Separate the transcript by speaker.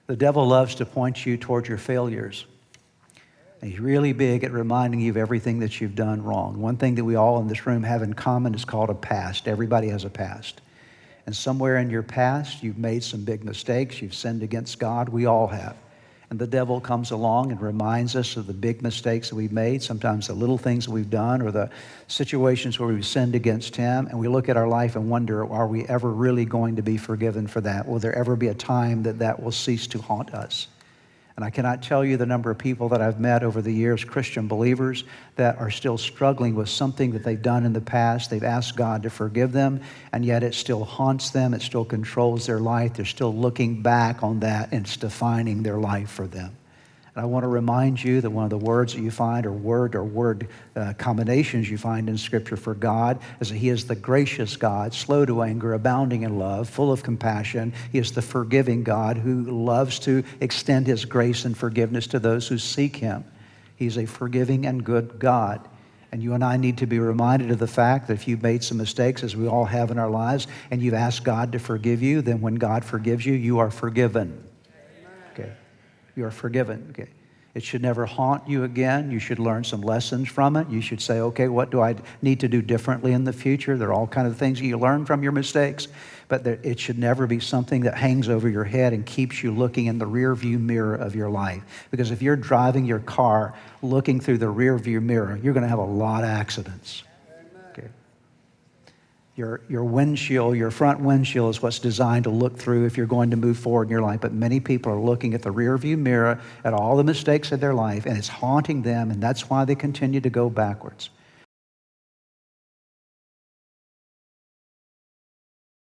Speaker 1: The devil loves to point you toward your failures. And he's really big at reminding you of everything that you've done wrong. One thing that we all in this room have in common is called a past. Everybody has a past. And somewhere in your past, you've made some big mistakes. You've sinned against God. We all have. And the devil comes along and reminds us of the big mistakes that we've made, sometimes the little things that we've done or the situations where we've sinned against him. And we look at our life and wonder, are we ever really going to be forgiven for that? Will there ever be a time that that will cease to haunt us? And I cannot tell you the number of people that I've met over the years, Christian believers, that are still struggling with something that they've done in the past. They've asked God to forgive them, and yet it still haunts them. It still controls their life. They're still looking back on that, and it's defining their life for them. And I want to remind you that one of the words that you find, or word combinations you find in Scripture for God, is that He is the gracious God, slow to anger, abounding in love, full of compassion. He is the forgiving God who loves to extend His grace and forgiveness to those who seek Him. He's a forgiving and good God. And you and I need to be reminded of the fact that if you've made some mistakes, as we all have in our lives, and you've asked God to forgive you, then when God forgives you, you are forgiven. Okay. You are forgiven. Okay. It should never haunt you again. You should learn some lessons from it. You should say, okay, what do I need to do differently in the future? There are all kinds of things you learn from your mistakes, but it should never be something that hangs over your head and keeps you looking in the rear view mirror of your life. Because if you're driving your car looking through the rear view mirror, you're going to have a lot of accidents. Okay. Your windshield, your front windshield is what's designed to look through if you're going to move forward in your life. But many people are looking at the rear view mirror at all the mistakes of their life, and it's haunting them, and that's why they continue to go backwards.